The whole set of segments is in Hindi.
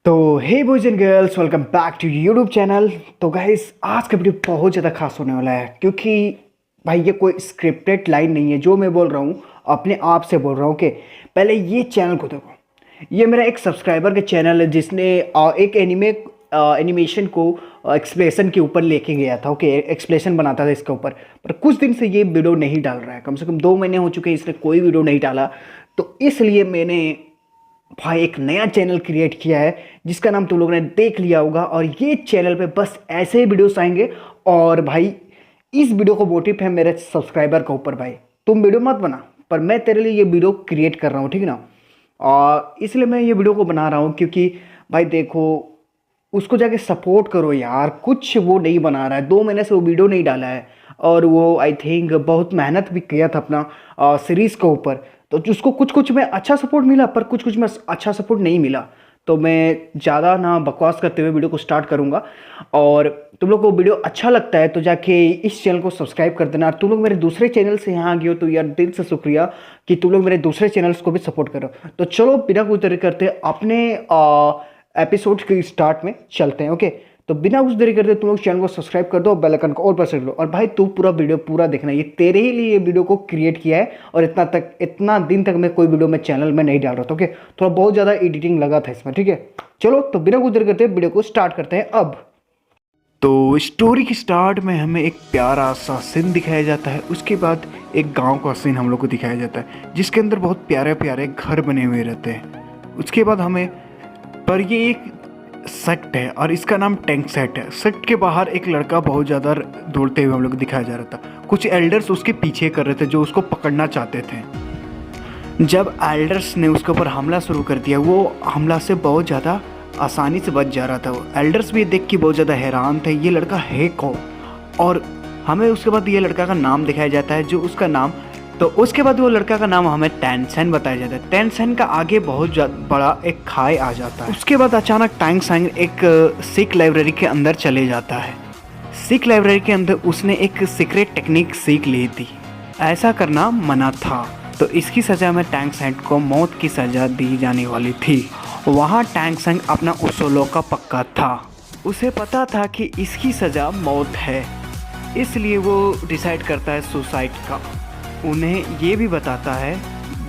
तो hey boys and girls, welcome back to YouTube channel. तो गाइस, आज का वीडियो बहुत ज़्यादा खास होने वाला है क्योंकि भाई ये कोई स्क्रिप्टेड लाइन नहीं है। जो मैं बोल रहा हूँ अपने आप से बोल रहा हूँ कि पहले ये चैनल को देखो। ये मेरा एक सब्सक्राइबर का चैनल है जिसने एक एनिमेशन को एक्सप्लेशन के ऊपर लेके गया था। ओके, एक्सप्लेशन बनाता था इसके ऊपर, पर कुछ दिन से ये वीडियो नहीं डाल रहा है। कम से कम 2 महीने हो चुके हैं इसने कोई वीडियो नहीं डाला। तो इसलिए मैंने भाई एक नया चैनल क्रिएट किया है जिसका नाम तुम लोगों ने देख लिया होगा। और ये चैनल पे बस ऐसे ही वीडियोस आएंगे। और भाई इस वीडियो को मोटिव है मेरे सब्सक्राइबर के ऊपर। भाई तुम वीडियो मत बना, पर मैं तेरे लिए ये वीडियो क्रिएट कर रहा हूँ, ठीक है ना। और इसलिए मैं ये वीडियो को बना रहा हूँ क्योंकि भाई देखो, उसको जाके सपोर्ट करो यार। कुछ वो नहीं बना रहा है, 2 महीने से वो वीडियो नहीं डाला है। और वो आई थिंक बहुत मेहनत भी किया था अपना सीरीज़ के ऊपर। तो उसको कुछ कुछ में अच्छा सपोर्ट मिला, पर कुछ कुछ में अच्छा सपोर्ट नहीं मिला। तो मैं ज़्यादा ना बकवास करते हुए वीडियो को स्टार्ट करूँगा। और तुम लोग को वीडियो अच्छा लगता है तो जाके इस चैनल को सब्सक्राइब कर देना। और तुम लोग मेरे दूसरे चैनल से यहाँ आ गए हो तो यार दिल से शुक्रिया कि तुम लोग मेरे दूसरे चैनल्स को भी सपोर्ट करो। तो चलो बिना कुछ देरी करते अपने एपिसोड के स्टार्ट में चलते हैं। ओके, तो बिना कुछ देरी करते तुम लोग चैनल को सब्सक्राइब कर दो, बेल आइकन को और प्रेस कर लो। और भाई तू पूरा वीडियो पूरा देखना, ये तेरे ही लिए ये वीडियो को क्रिएट किया है। और इतना दिन तक मैं कोई वीडियो में चैनल में नहीं डाल रहा था। ओके, थोड़ा बहुत ज़्यादा एडिटिंग लगा था इसमें, ठीक है। चलो तो बिना कुछ देरी करते वीडियो को स्टार्ट करते हैं अब। तो स्टोरी की स्टार्ट में हमें एक प्यारा सा सीन दिखाया जाता है। उसके बाद एक गांव का सीन हम लोग को दिखाया जाता है जिसके अंदर बहुत प्यारे प्यारे घर बने हुए रहते हैं। उसके बाद हमें पर ये एक सेक्ट है और इसका नाम टैंक सेट है। सेक्ट के बाहर एक लड़का बहुत ज़्यादा दौड़ते हुए हम लोग को दिखाया जा रहा था। कुछ एल्डर्स उसके पीछे कर रहे थे जो उसको पकड़ना चाहते थे। जब एल्डर्स ने उसके ऊपर हमला शुरू कर दिया, वो हमला से बहुत ज़्यादा आसानी से बच जा रहा था। वो एल्डर्स भी देख के बहुत ज़्यादा हैरान थे, ये लड़का है कौन। और हमें उसके बाद ये लड़का का नाम दिखाया जाता है, जो उसका नाम, तो उसके बाद वो लड़का का नाम हमें टैंगसेन बताया जाता है। टैंगसेन का आगे बहुत बड़ा एक खाई आ जाता है। उसके बाद अचानक टैंगसेन एक सिख लाइब्रेरी के अंदर चले जाता है। सिख लाइब्रेरी के अंदर उसने एक सीक्रेट टेक्निक सीख ली थी, ऐसा करना मना था। तो इसकी सज़ा में टैंगसेन को मौत की सज़ा दी जाने वाली थी। वहाँ टैंगसेन अपना उसूलों का पक्का था। उसे पता था कि इसकी सज़ा मौत है, इसलिए वो डिसाइड करता है सुसाइड का। उन्हें ये भी बताता है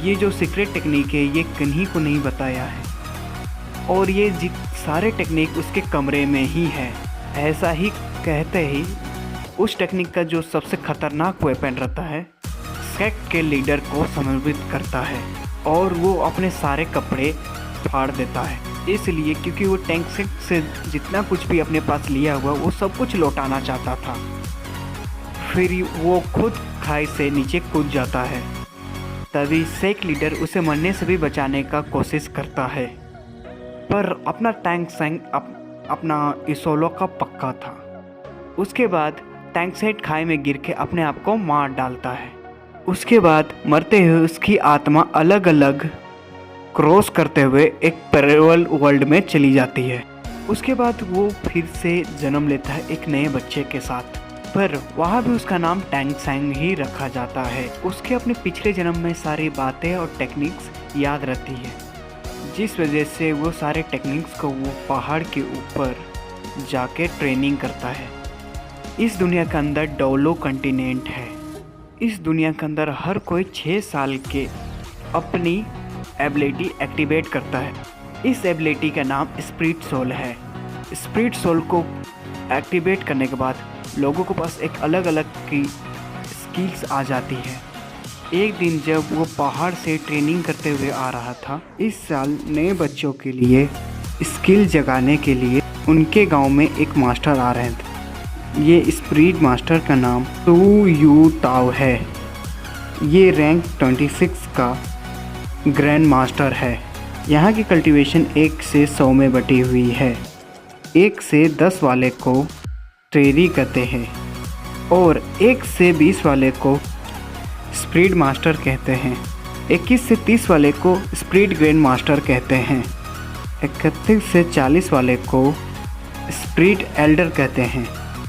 ये जो सीक्रेट टेक्निक है ये किन्हीं को नहीं बताया है, और ये सारे टेक्निक उसके कमरे में ही है। ऐसा ही कहते ही उस टेक्निक का जो सबसे खतरनाक वेपन रहता है सेक्ट के लीडर को समर्पित करता है, और वो अपने सारे कपड़े फाड़ देता है। इसलिए क्योंकि वो टैंक सेक्ट से जितना कुछ भी अपने पास लिया हुआ वो सब कुछ लौटाना चाहता था। फिर वो खुद खाई से नीचे कूद जाता है। तभी सेक्ट लीडर उसे मरने से भी बचाने का कोशिश करता है, पर अपना टैंगसेन अपना इसोलो का पक्का था। उसके बाद टैंगसेन खाई में गिर के अपने आप को मार डालता है। उसके बाद मरते हुए उसकी आत्मा अलग अलग क्रॉस करते हुए एक पैरेलल वर्ल्ड में चली जाती है। उसके बाद वो फिर से जन्म लेता है एक नए बच्चे के साथ, पर वहाँ भी उसका नाम टैंगसेन ही रखा जाता है। उसके अपने पिछले जन्म में सारी बातें और टेक्निक्स याद रहती है, जिस वजह से वो सारे टेक्निक्स को वो पहाड़ के ऊपर जाके ट्रेनिंग करता है। इस दुनिया के अंदर डोलो कॉन्टिनेंट है। इस दुनिया के अंदर हर कोई 6 साल के अपनी एबिलिटी एक्टिवेट करता है। इस एबिलिटी का नाम स्पिरिट सोल है। स्पिरिट सोल को एक्टिवेट करने के बाद लोगों के पास एक अलग अलग की स्किल्स आ जाती है। एक दिन जब वो पहाड़ से ट्रेनिंग करते हुए आ रहा था, इस साल नए बच्चों के लिए स्किल जगाने के लिए उनके गांव में एक मास्टर आ रहे थे। ये स्पिरिट मास्टर का नाम टू यू ताओ है। ये रैंक 26 का ग्रैंड मास्टर है। यहाँ की कल्टीवेशन 1 से 100 में बटी हुई है। 1 से 10 वाले को ट्रेरी कहते हैं, और 1 से 20 वाले को स्पिरिट मास्टर कहते हैं। 21 से 30 वाले को स्पिरिट ग्रैंड मास्टर कहते हैं। 31 से 40 वाले को स्पिरिट एल्डर कहते हैं।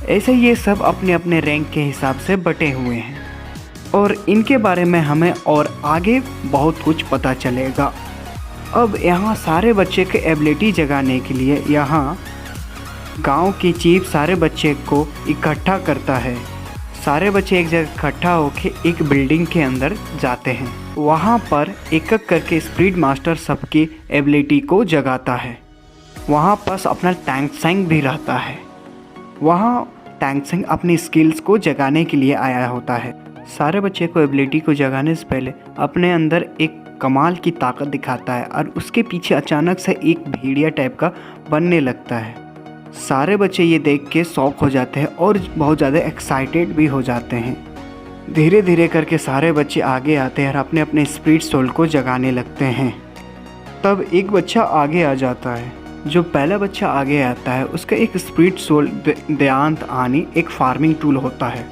ऐसे ये सब अपने अपने रैंक के हिसाब से बटे हुए हैं, और इनके बारे में हमें और आगे बहुत कुछ पता चलेगा। अब यहाँ सारे बच्चे के एबिलिटी जगाने के लिए यहाँ गांव की चीफ सारे बच्चे को इकट्ठा करता है। सारे बच्चे एक जगह इकट्ठा होकर एक बिल्डिंग के अंदर जाते हैं। वहाँ पर एक एक करके स्पीड मास्टर सबकी एबिलिटी को जगाता है। वहाँ पास अपना टैंक सैंग भी रहता है। वहाँ टैंक सैंग अपनी स्किल्स को जगाने के लिए आया होता है। सारे बच्चे को एबिलिटी को जगाने से पहले अपने अंदर एक कमाल की ताकत दिखाता है और उसके पीछे अचानक से एक भेड़िया टाइप का बनने लगता है। सारे बच्चे ये देख के शॉक हो जाते हैं और बहुत ज़्यादा एक्साइटेड भी हो जाते हैं। धीरे धीरे करके सारे बच्चे आगे आते हैं और अपने अपने स्पीड सोल को जगाने लगते हैं। तब एक बच्चा आगे आ जाता है। जो पहला बच्चा आगे आता है उसका एक स्पीड सोल देयांत आनी एक फार्मिंग टूल होता है,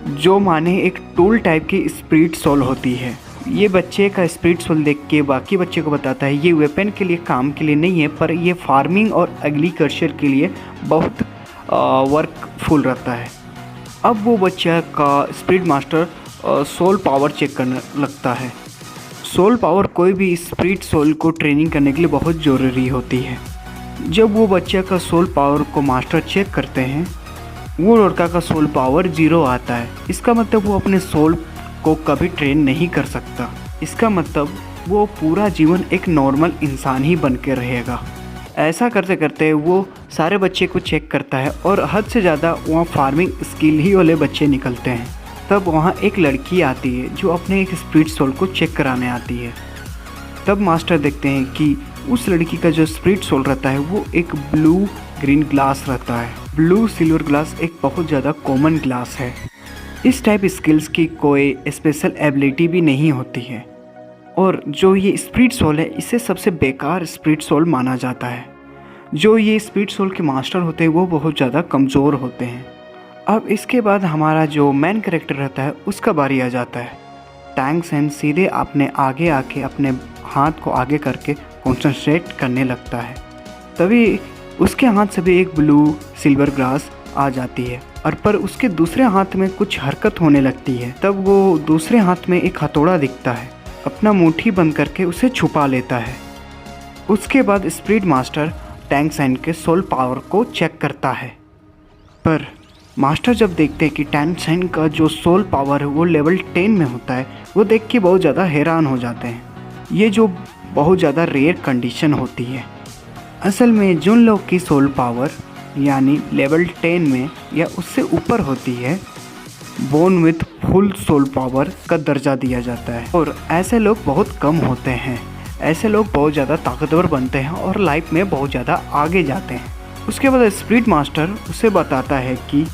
जो माने एक टूल टाइप की स्पीड सोल होती है। ये बच्चे का स्पीड सोल देख के बाकी बच्चे को बताता है ये वेपन के लिए काम के लिए नहीं है, पर ये फार्मिंग और एग्रीकल्चर के लिए बहुत वर्कफुल रहता है। अब वो बच्चा का speed master soul power check करने लगता है। सोल पावर कोई भी स्पीड सोल को ट्रेनिंग करने के लिए बहुत ज़रूरी होती है। जब वो बच्चे का सोल पावर को मास्टर चेक करते हैं, वो लड़का का सोल पावर 0 आता है। इसका मतलब वो अपने सोल को कभी ट्रेन नहीं कर सकता। इसका मतलब वो पूरा जीवन एक नॉर्मल इंसान ही बन के रहेगा। ऐसा करते करते वो सारे बच्चे को चेक करता है और हद से ज़्यादा वहाँ फार्मिंग स्किल ही वाले बच्चे निकलते हैं। तब वहाँ एक लड़की आती है जो अपने एक स्पीड सोल को चेक कराने आती है। तब मास्टर देखते हैं कि उस लड़की का जो स्पीड सोल रहता है वो एक ब्लू ग्रीन ग्लास रहता है। ब्लू सिल्वर ग्लास एक बहुत ज़्यादा कॉमन ग्लास है। इस टाइप स्किल्स की कोई स्पेशल एबिलिटी भी नहीं होती है और जो ये स्पीड सोल है इसे सबसे बेकार स्पीड सोल माना जाता है। जो ये स्पीड सोल के मास्टर होते हैं वो बहुत ज़्यादा कमज़ोर होते हैं। अब इसके बाद हमारा जो मेन कैरेक्टर रहता है उसका बारी आ जाता है। टैंक सैंग सीधे अपने आगे आके अपने हाथ को आगे करके कॉन्सेंट्रेट करने लगता है। तभी उसके हाथ से भी एक ब्लू सिल्वर ग्लास आ जाती है और पर उसके दूसरे हाथ में कुछ हरकत होने लगती है। तब वो दूसरे हाथ में एक हथौड़ा दिखता है, अपना मुट्ठी बंद करके उसे छुपा लेता है। उसके बाद स्पीड मास्टर टैंक सैंग के सोल पावर को चेक करता है, पर मास्टर जब देखते हैं कि टैंक सैंग का जो सोल पावर है वो लेवल 10 में होता है, वो देख के बहुत ज़्यादा हैरान हो जाते हैं। ये जो बहुत ज़्यादा रेयर कंडीशन होती है। असल में जिन लोग की सोल पावर यानी लेवल 10 में या उससे ऊपर होती है, born with full soul power का दर्जा दिया जाता है और ऐसे लोग बहुत कम होते हैं। ऐसे लोग बहुत ज़्यादा ताकतवर बनते हैं और लाइफ में बहुत ज़्यादा आगे जाते हैं। उसके बाद स्पीड मास्टर उसे बताता है कि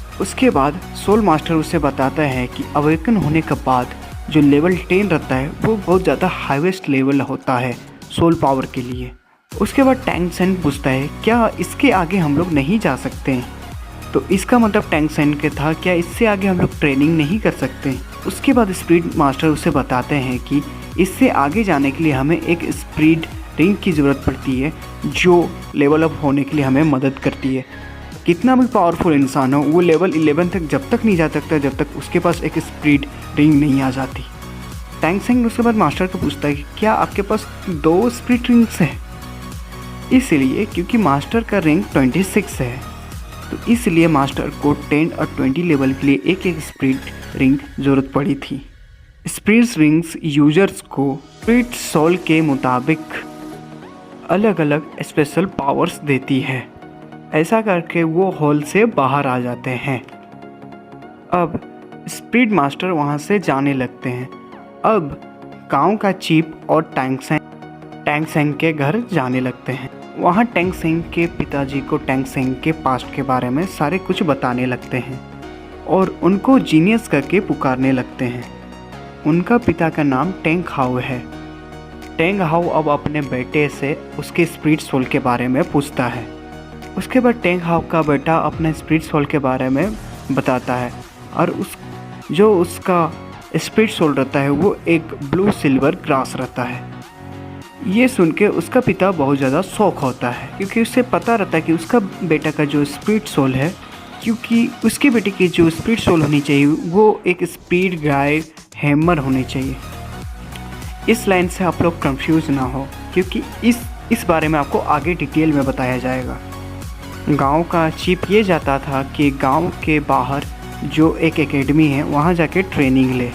सोल मास्टर उसे बताता है कि अवेकन होने के बाद जो लेवल 10 रहता है वो बहुत ज़्यादा हाईएस्ट लेवल होता है सोल पावर के लिए। उसके बाद टैंक सैंग पूछता है क्या इसके आगे हम लोग नहीं जा सकते हैं? तो इसका मतलब टैंक सैंग के था क्या इससे आगे हम लोग ट्रेनिंग नहीं कर सकते? उसके बाद स्पीड मास्टर उसे बताते हैं कि इससे आगे जाने के लिए हमें एक स्पीड रिंग की ज़रूरत पड़ती है जो लेवल अप होने के लिए हमें मदद करती है। कितना भी पावरफुल इंसान हो वो लेवल 11 तक जब तक नहीं जा सकता जब तक उसके पास एक स्पीड रिंग नहीं आ जाती। टैंक सैंग उसके बाद मास्टर को पूछता है कि क्या आपके पास 2 स्पीड रिंग्स हैं? इसलिए क्योंकि मास्टर का रैंक 26 है, तो इसलिए मास्टर को 10 और 20 लेवल के लिए एक एक स्पीड रिंग ज़रूरत पड़ी थी। स्पीड रिंग्स यूजर्स को स्पीड सोल के मुताबिक अलग अलग स्पेशल पावर्स देती है। ऐसा करके वो हॉल से बाहर आ जाते हैं। अब स्पीड मास्टर वहाँ से जाने लगते हैं। अब गांव का चीफ और टैंक सैंग के घर जाने लगते हैं। वहाँ टैंक सैंग के पिताजी को टैंक सैंग के पास्ट के बारे में सारे कुछ बताने लगते हैं और उनको जीनियस करके पुकारने लगते हैं। उनका पिता का नाम टेंग हाउ है। टेंग हाउ अब अपने बेटे से उसके स्पीड सोल के बारे में पूछता है। उसके बाद टेंग हाउ का बेटा अपने स्पीड सोल के बारे में बताता है और उसका स्पीड सोल रहता है वो एक ब्लू सिल्वर ग्रास रहता है। ये सुन के उसका पिता बहुत ज़्यादा शौक होता है क्योंकि उसे पता रहता है कि उसका बेटा का जो स्पीड सोल है, क्योंकि उसके बेटे की जो स्पीड सोल होनी चाहिए वो एक स्पीड गाय हैमर होनी चाहिए। इस लाइन से आप लोग कंफ्यूज ना हो क्योंकि इस बारे में आपको आगे डिटेल में बताया जाएगा। गांव का चीफ ये जाता था कि गांव के बाहर जो एक एकेडमी है वहाँ जाके ट्रेनिंग ले।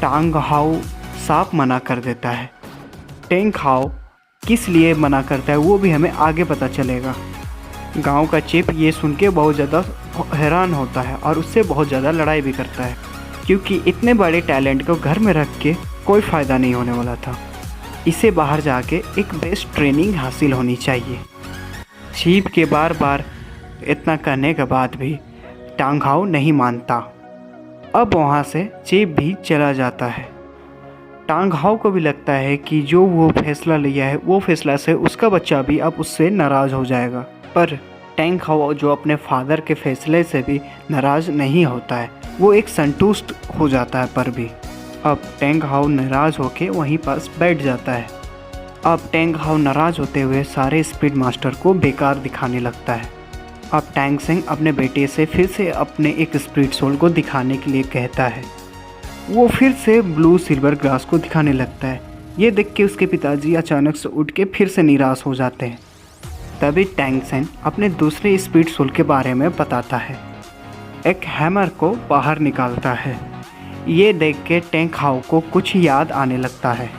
टांग हाउ साफ मना कर देता है। टेंग हाउ किस लिए मना करता है वो भी हमें आगे पता चलेगा। गांव का चीफ ये सुन के बहुत ज़्यादा हैरान होता है और उससे बहुत ज़्यादा लड़ाई भी करता है, क्योंकि इतने बड़े टैलेंट को घर में रख के कोई फ़ायदा नहीं होने वाला था। इसे बाहर जाके एक बेस्ट ट्रेनिंग हासिल होनी चाहिए। चीफ के बार बार इतना करने के बाद भी टांग हाउ नहीं मानता। अब वहाँ से चीफ भी चला जाता है। टांग हाउ को भी लगता है कि जो वो फैसला लिया है वो फैसला से उसका बच्चा भी अब उससे नाराज़ हो जाएगा, पर टांग हाउ जो अपने फादर के फैसले से भी नाराज़ नहीं होता है, वो एक संतुष्ट हो जाता है। पर भी अब टांग हाउ नाराज़ होकर वहीं पास बैठ जाता है। अब टांग हाउ नाराज़ होते हुए सारे स्पीड मास्टर को बेकार दिखाने लगता है। अब टैंग सेंग अपने बेटे से फिर से अपने एक स्पीड सोल को दिखाने के लिए कहता है। वो फिर से ब्लू सिल्वर ग्रास को दिखाने लगता है। ये देख के उसके पिताजी अचानक से उठ के फिर से निराश हो जाते हैं। तभी टैंग सेंग अपने दूसरे स्पीड सोल के बारे में बताता है। एक हैमर को बाहर निकालता है। ये देख के टांग हाउ को कुछ याद आने लगता है।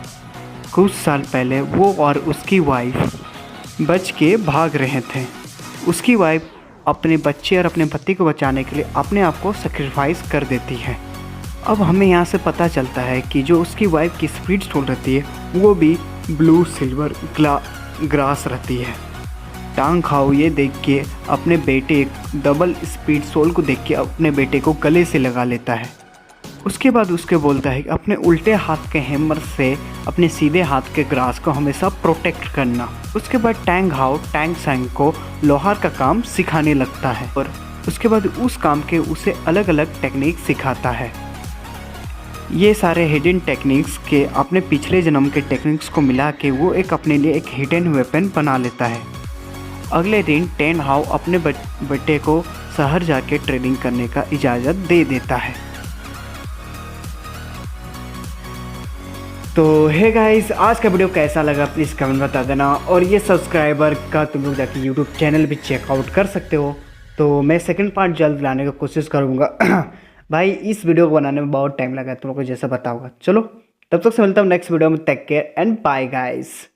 कुछ साल पहले वो और उसकी वाइफ बच के भाग रहे थे। उसकी वाइफ अपने बच्चे और अपने पति को बचाने के लिए अपने आप को सेक्रीफाइस कर देती है। अब हमें यहाँ से पता चलता है कि जो उसकी वाइफ की स्पीड सोल रहती है वो भी ब्लू सिल्वर ग्रास रहती है। टांग हाउ ये देख के अपने बेटे डबल स्पीड सोल को देख के अपने बेटे को गले से लगा लेता है। उसके बाद उसके बोलता है कि अपने उल्टे हाथ के हैमर से अपने सीधे हाथ के ग्रास को हमेशा प्रोटेक्ट करना। उसके बाद टांग हाउ टांग सेंग को लोहार का काम सिखाने लगता है और उसके बाद उस काम के उसे अलग अलग टेक्निक सिखाता है। ये सारे हिडन टेक्निक्स के अपने पिछले जन्म के टेक्निक्स को मिला के वो एक अपने लिए एक हिडन वेपन बना लेता है। अगले दिन टांग हाउ अपने बेटे को शहर जाके ट्रेनिंग करने का इजाज़त दे देता है। तो हे गाइस, आज का वीडियो कैसा लगा प्लीज़ कमेंट बता देना, और ये सब्सक्राइबर का तुम लोग जाके यूट्यूब चैनल भी चेकआउट कर सकते हो। तो मैं सेकंड पार्ट जल्द लाने की कोशिश करूँगा। भाई इस वीडियो को बनाने में बहुत टाइम लगा तुम लोग को, जैसा बताऊँगा। चलो तब तक से मिलता हूँ नेक्स्ट वीडियो में। Take care and bye guys.